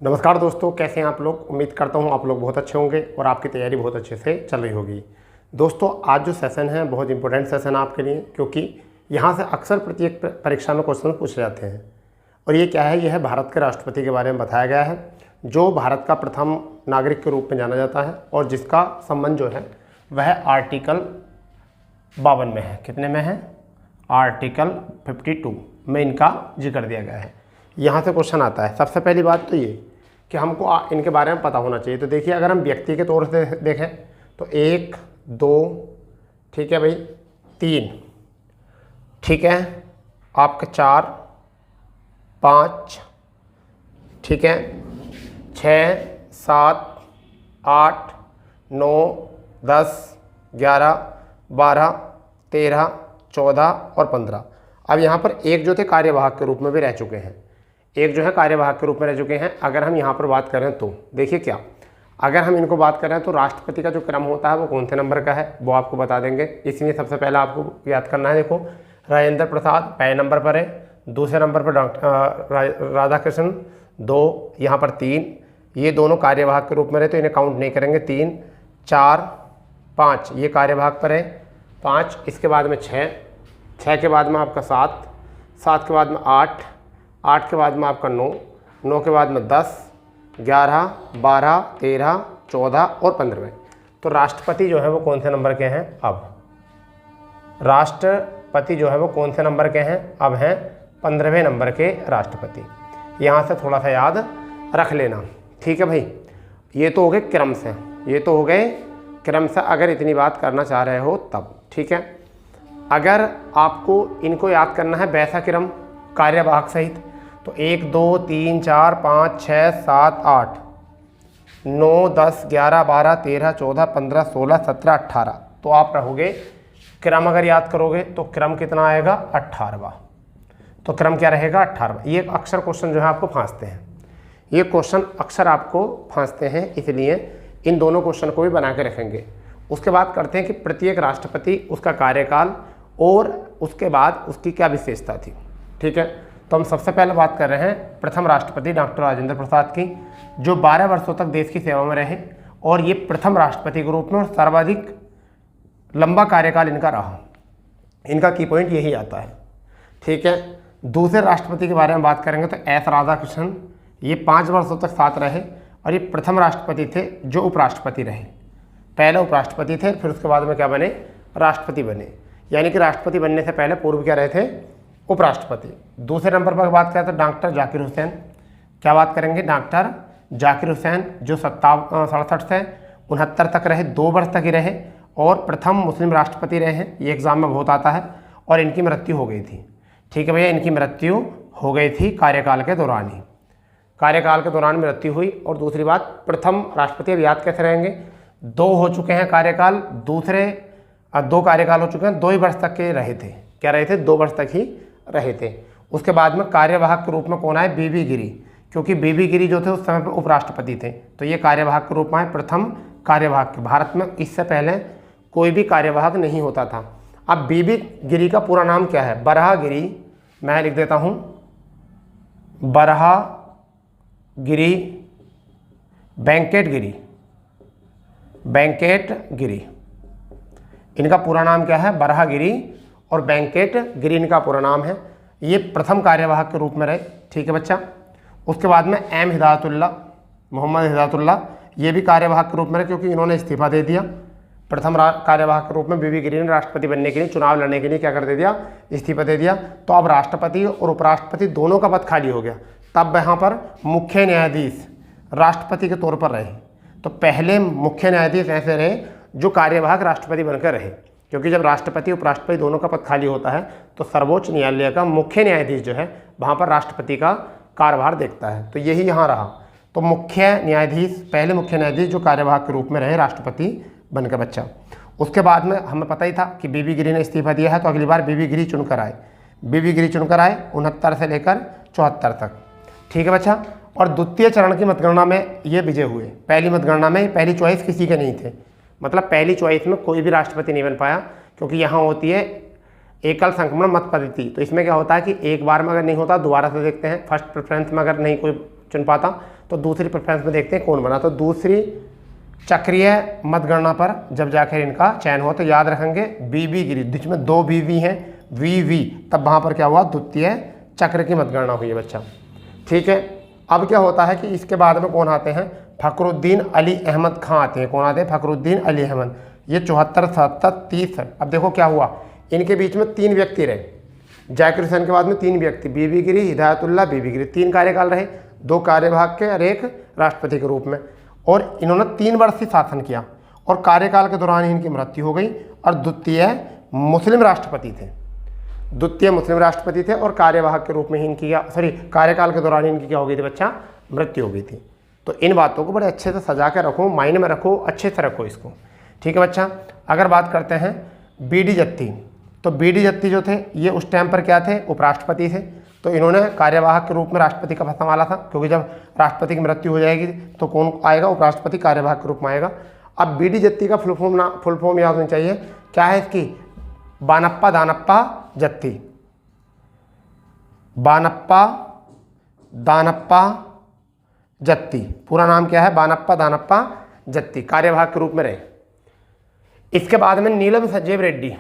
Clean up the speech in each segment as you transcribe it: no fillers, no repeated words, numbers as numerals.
नमस्कार दोस्तों, कैसे हैं आप लोग। उम्मीद करता हूं आप लोग बहुत अच्छे होंगे और आपकी तैयारी बहुत अच्छे से चल रही होगी। दोस्तों, आज जो सेशन है बहुत इंपॉर्टेंट सेशन है आपके लिए, क्योंकि यहां से अक्सर प्रत्येक परीक्षा में क्वेश्चन पूछे जाते हैं। और ये क्या है, यह है भारत के राष्ट्रपति के बारे में बताया गया है, जो भारत का प्रथम नागरिक के रूप में जाना जाता है और जिसका संबंध जो है वह आर्टिकल 52 में है। कितने में है? आर्टिकल 52 में इनका जिक्र दिया गया है। यहाँ से क्वेश्चन आता है। सबसे पहली बात तो ये कि हमको इनके बारे में पता होना चाहिए। तो देखिए, अगर हम व्यक्ति के तौर से देखें तो 1 2, ठीक है भाई, 3, ठीक है, आपका 4 5, ठीक है, 6 7 8 9 10 11 12 13 14 और 15। अब यहाँ पर एक जो थे कार्यवाहक के रूप में भी रह चुके हैं, एक जो है कार्यवाहक के रूप में रह चुके हैं। अगर हम यहाँ पर बात करें तो देखिए क्या, अगर हम इनको बात करें तो राष्ट्रपति का जो क्रम होता है वो कौन से नंबर का है वो आपको बता देंगे। इसलिए सबसे पहले आपको याद करना है। देखो, राजेंद्र प्रसाद पहले नंबर पर है, दूसरे नंबर पर डॉक्टर राधाकृष्ण 2, यहाँ पर 3, ये दोनों कार्यवाहक के रूप में रहे तो इन्हें काउंट नहीं करेंगे। 3 4 5 ये कार्यवाहक पर है, 5, इसके बाद में 6, 6 के बाद में आपका 7, 7 के बाद में 8, 8 के बाद में आपका 9, 9 के बाद में 10 11 12 13 14 और 15। तो राष्ट्रपति जो है वो कौन से नंबर के हैं? अब राष्ट्रपति जो है वो कौन से नंबर के हैं? अब हैं 15वें नंबर के राष्ट्रपति। यहाँ से थोड़ा सा याद रख लेना, ठीक है भाई। ये तो हो गए क्रम से, ये तो हो गए क्रम से, अगर इतनी बात करना चाह रहे हो तब, ठीक है। अगर आपको इनको याद करना है वैसा क्रम कार्यवाहक सहित, तो 1 2 3 4 5 6 7 8 9 10 11 12 13 14 15 16 17 18, तो आप रहोगे क्रम अगर याद करोगे तो क्रम कितना आएगा? 18वां। तो क्रम क्या रहेगा? 18वां। ये अक्सर क्वेश्चन जो है आपको फांसते हैं, ये क्वेश्चन अक्सर आपको फांसते हैं, इसलिए इन दोनों क्वेश्चन को भी बना के रखेंगे। उसके बाद करते हैं कि प्रत्येक राष्ट्रपति, उसका कार्यकाल और उसके बाद उसकी क्या विशेषता थी, ठीक है। तो हम सबसे पहले बात कर रहे हैं प्रथम राष्ट्रपति डॉक्टर राजेंद्र प्रसाद की, जो 12 वर्षों तक देश की सेवा में रहे और ये प्रथम राष्ट्रपति के रूप में और सर्वाधिक लंबा कार्यकाल इनका रहा। इनका की पॉइंट यही आता है, ठीक है। दूसरे राष्ट्रपति के बारे में बात करेंगे तो एस राधाकृष्णन, ये 5 वर्षों तक साथ रहे और ये प्रथम राष्ट्रपति थे जो उपराष्ट्रपति रहे। पहले उपराष्ट्रपति थे, फिर उसके बाद में क्या बने? राष्ट्रपति बने। यानी कि राष्ट्रपति बनने से पहले पूर्व क्या रहे थे? उपराष्ट्रपति। दूसरे नंबर पर बात करें तो डॉक्टर जाकिर हुसैन, क्या बात करेंगे? डॉक्टर जाकिर हुसैन, जो 67 से 69 तक रहे, 2 वर्ष तक ही रहे और प्रथम मुस्लिम राष्ट्रपति रहे हैं। ये एग्जाम में बहुत आता है। और इनकी मृत्यु हो गई थी, ठीक है भैया, इनकी मृत्यु हो गई थी कार्यकाल के दौरान ही, कार्यकाल के दौरान मृत्यु हुई। और दूसरी बात, प्रथम राष्ट्रपति अब याद कैसे रहेंगे? 2 हो चुके हैं कार्यकाल, दूसरे 2 कार्यकाल हो चुके हैं, 2 ही वर्ष तक के रहे थे। क्या रहे थे? 2 वर्ष तक ही रहे थे। उसके बाद में कार्यवाहक के रूप में कौन आए? बीबी गिरी, क्योंकि बीबी गिरी जो थे उस समय पर उपराष्ट्रपति थे, तो ये कार्यवाहक के रूप में आए, प्रथम कार्यवाहक। भारत में इससे पहले कोई भी कार्यवाहक नहीं होता था। अब बीबी गिरी का पूरा नाम क्या है? बराह गिरी, मैं लिख देता हूँ, बराह गिरी वेंकट गिरी, वेंकट गिरी, इनका पूरा नाम क्या है? बराह गिरी और वेंकट गिरी इनका पूरा नाम है। ये प्रथम कार्यवाहक के रूप में रहे, ठीक है बच्चा। उसके बाद में एम हिदायतुल्लाह, मोहम्मद हिदायतुल्लाह, ये भी कार्यवाहक के रूप में रहे, क्योंकि इन्होंने इस्तीफा दे दिया। प्रथम कार्यवाहक के रूप में बीबी गिरी ने राष्ट्रपति बनने के लिए, चुनाव लड़ने के लिए क्या कर दे दिया? इस्तीफा दे दिया। तो अब राष्ट्रपति और उपराष्ट्रपति दोनों का पद खाली हो गया। तब यहाँ पर मुख्य न्यायाधीश राष्ट्रपति के तौर पर रहे। तो पहले मुख्य न्यायाधीश ऐसे रहे जो कार्यवाहक राष्ट्रपति बनकर रहे, क्योंकि जब राष्ट्रपति उपराष्ट्रपति दोनों का पद खाली होता है तो सर्वोच्च न्यायालय का मुख्य न्यायाधीश जो है वहाँ पर राष्ट्रपति का कार्यभार देखता है। तो यही यहाँ रहा। तो मुख्य न्यायाधीश, पहले मुख्य न्यायाधीश जो कार्यवाहक के रूप में रहे राष्ट्रपति बनकर बच्चा। उसके बाद में हमें पता ही था कि बीबी गिरी ने इस्तीफा दिया है, तो अगली बार बीबी गिरी चुनकर आए, बीबी गिरी चुनकर आए 69 से लेकर 74 तक, ठीक है बच्चा। और द्वितीय चरण की मतगणना में ये विजय हुए। पहली मतगणना में पहली चॉइस किसी के नहीं थे, मतलब पहली चॉइस में कोई भी राष्ट्रपति नहीं बन पाया, क्योंकि यहाँ होती है एकल संक्रमण मत पद्धति। तो इसमें क्या होता है कि एक बार में अगर नहीं होता दोबारा से देखते हैं, फर्स्ट प्रेफरेंस में अगर नहीं कोई चुन पाता। तो दूसरी प्रेफरेंस में देखते हैं कौन बना। तो दूसरी चक्रीय मतगणना पर जब जाकर इनका चयन हुआ तो याद रखेंगे बीबी गिरी, बीच में 2 बीबी हैं, वीवी, तब वहाँ पर क्या हुआ, द्वितीय चक्र की मतगणना हुई है बच्चा। ठीक है, अब क्या होता है कि इसके बाद में कौन आते हैं, फखरुद्दीन अली अहमद खां आते हैं। कौन आते हैं, फखरुद्दीन अली अहमद। ये 74, 77, 30 है। अब देखो क्या हुआ, इनके बीच में 3 व्यक्ति रहे, जाकिर हुसैन के बाद में 3 व्यक्ति, बीबी गिरी, हिदायतुल्लाह, बीबी गिरी, 3 कार्यकाल रहे, 2 कार्यभाग के और 1 राष्ट्रपति के रूप में। और इन्होंने 3 वर्ष ही शासन किया और कार्यकाल के दौरान ही इनकी मृत्यु हो गई और द्वितीय मुस्लिम राष्ट्रपति थे। द्वितीय मुस्लिम राष्ट्रपति थे और कार्यवाहक के रूप में ही इनकी कार्यकाल के दौरान इनकी क्या हो गई थी बच्चा, मृत्यु हो गई थी। तो इन बातों को बड़े अच्छे से सजा के रखो, माइंड में रखो, अच्छे से रखो इसको। ठीक है बच्चा। अगर बात करते हैं बीडी जत्ती, तो बीडी जत्ती जो थे ये उस टाइम पर क्या थे, उपराष्ट्रपति थे। तो इन्होंने कार्यवाहक के रूप में राष्ट्रपति का पद संभाला था, क्योंकि जब राष्ट्रपति की मृत्यु हो जाएगी तो कौन आएगा, उपराष्ट्रपति कार्यवाहक के रूप में आएगा। अब बीडी जत्ती का फुल फॉर्म याद होनी चाहिए, क्या है इसकी, बानप्पा दानप्पा जत्ती, बानप्पा दानप्पा जत्ती, पूरा नाम क्या है, बानप्पा दानप्पा जत्ती, कार्यवाहक के रूप में रहे। इसके बाद में नीलम संजीव रेड्डी,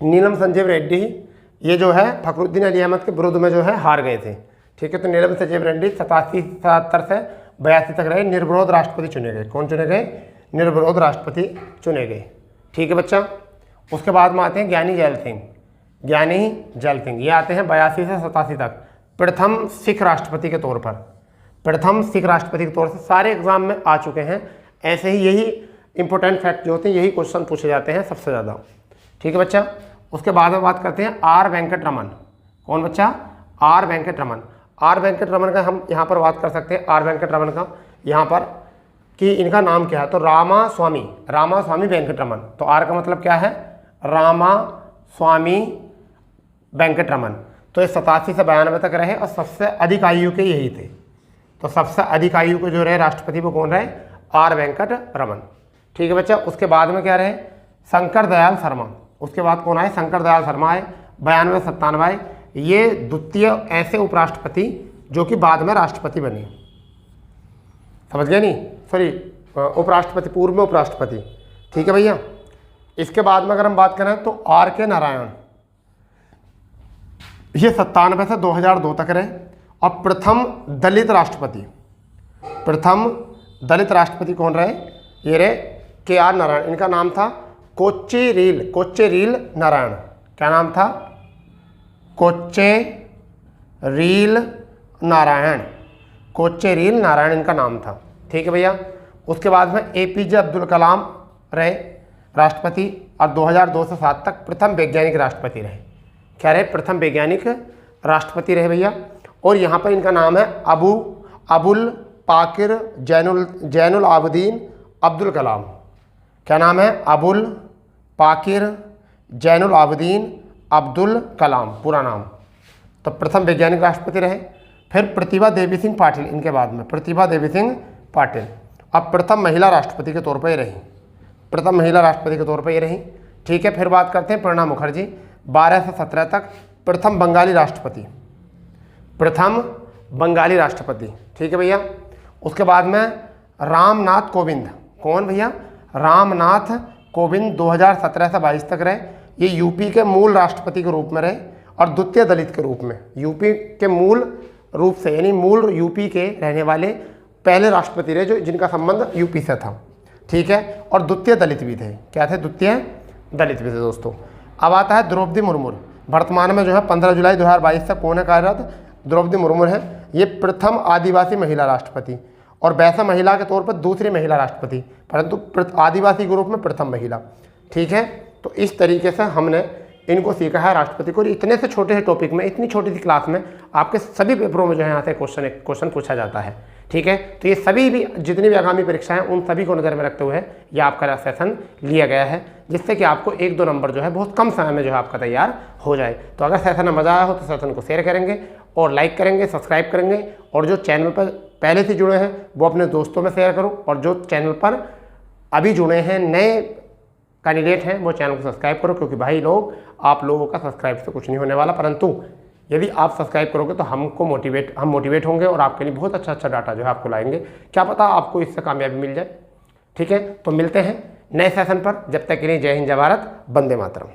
नीलम संजीव रेड्डी ये जो है फखरुद्दीन अली अहमद के विरुद्ध में जो है हार गए थे। ठीक है, तो नीलम संजीव रेड्डी 87, 77 से 82 तक रहे, निर्विरोध राष्ट्रपति चुने गए। कौन चुने गए, निर्विरोध राष्ट्रपति चुने गए। ठीक है बच्चा। उसके बाद में आते हैं ज्ञानी जैल सिंह, ज्ञानी जैल सिंह, ये आते हैं 82 से 87 तक, प्रथम सिख राष्ट्रपति के तौर पर, प्रथम सिख राष्ट्रपति के तौर से सारे एग्जाम में आ चुके हैं। ऐसे ही यही इंपॉर्टेंट फैक्ट जो होते हैं यही क्वेश्चन पूछे जाते हैं सबसे ज़्यादा। ठीक है बच्चा। उसके बाद में बात करते हैं आर वेंकट रमन। कौन बच्चा, आर वेंकट रमन। आर वेंकट रमन का हम यहाँ पर बात कर सकते हैं, आर वेंकट रमन का यहाँ पर कि इनका नाम क्या है, तो रामास्वामी वेंकट रमन। तो आर का मतलब क्या है, रामास्वामी वेंकट रमन। तो ये 87 से 92 तक रहे और सबसे अधिक आयु के यही थे। तो सबसे अधिक आयु के जो रहे राष्ट्रपति वो कौन रहे, आर वेंकट रमन। ठीक है बच्चा। उसके बाद में क्या रहे, शंकर दयाल शर्मा। उसके बाद कौन आए, शंकर दयाल शर्मा आए 92 से 97। ये द्वितीय ऐसे उपराष्ट्रपति जो कि बाद में राष्ट्रपति बने, समझ गए नहीं, सॉरी उपराष्ट्रपति, पूर्व में उपराष्ट्रपति। ठीक है भैया। इसके बाद में अगर हम बात करें तो आर के नारायण, ये 97 से 2002 तक रहे और प्रथम दलित राष्ट्रपति, प्रथम दलित राष्ट्रपति कौन रहे, ये रहे के आर नारायण। इनका नाम था कोच्चेरील नारायण। क्या नाम था, कोच्चेरील नारायण, कोच्चेरील नारायण इनका नाम था। ठीक है भैया। उसके बाद में एपीजे अब्दुल कलाम रहे राष्ट्रपति और 2002 से 7 तक प्रथम वैज्ञानिक राष्ट्रपति रहे। क्या रहे, प्रथम वैज्ञानिक राष्ट्रपति रहे भैया। और यहाँ पर इनका नाम है अबुल पाकिर जैनुल आबदीन अब्दुल कलाम। क्या नाम है, अबुल पाकिर जैनुल आबदीन अब्दुल कलाम, पूरा नाम। तो प्रथम वैज्ञानिक राष्ट्रपति रहे। फिर प्रतिभा देवी सिंह पाटिल, इनके बाद में प्रतिभा देवी सिंह पाटिल अब प्रथम महिला राष्ट्रपति के तौर पर ही रही, प्रथम महिला राष्ट्रपति के तौर पर ये रही। ठीक है। फिर बात करते हैं प्रणब मुखर्जी, 12 से 17 तक प्रथम बंगाली राष्ट्रपति, प्रथम बंगाली राष्ट्रपति। ठीक है भैया। उसके बाद में रामनाथ कोविंद। कौन भैया, रामनाथ कोविंद 2017 से 22 तक रहे। ये यूपी के मूल राष्ट्रपति के रूप में रहे और द्वितीय दलित के रूप में, यूपी के मूल रूप से यानी मूल यूपी के रहने वाले पहले राष्ट्रपति रहे जो जिनका संबंध यूपी से था। ठीक है। और द्वितीय दलित भी थे। क्या थे, द्वितीय दलित भी थे दोस्तों। अब आता है द्रौपदी मुर्मू, वर्तमान में जो है 15 जुलाई 2022 तक कौन है कार्यरत, द्रौपदी मुर्मू है। ये प्रथम आदिवासी महिला राष्ट्रपति और वैसा महिला के तौर पर दूसरी महिला राष्ट्रपति, परंतु आदिवासी ग्रुप में प्रथम महिला। ठीक है। तो इस तरीके से हमने इनको सीखा है राष्ट्रपति को। इतने से छोटे से टॉपिक में, इतनी छोटी सी क्लास में आपके सभी पेपरों में जो है यहाँ से क्वेश्चन पूछा जाता है। ठीक है। तो ये सभी भी जितनी भी आगामी परीक्षाएं उन सभी को नज़र में रखते हुए ये आपका सेशन लिया गया है, जिससे कि आपको 1-2 नंबर जो है बहुत कम समय में जो है आपका तैयार हो जाए। तो अगर सेशन में मज़ा आया हो तो सेशन को शेयर करेंगे और लाइक करेंगे, सब्सक्राइब करेंगे, और जो चैनल पर पहले से जुड़े हैं वो अपने दोस्तों में शेयर करो, और जो चैनल पर अभी जुड़े हैं नए कैंडिडेट हैं वो चैनल को सब्सक्राइब करो, क्योंकि भाई लोग आप लोगों का सब्सक्राइब से कुछ नहीं होने वाला, परंतु यदि आप सब्सक्राइब करोगे तो हम मोटिवेट होंगे और आपके लिए बहुत अच्छा डाटा जो है आपको लाएंगे। क्या पता आपको इससे कामयाबी मिल जाए। ठीक है, तो मिलते हैं नए सेशन पर। जब तक के लिए जय हिंद, जय भारत, वंदे मातरम।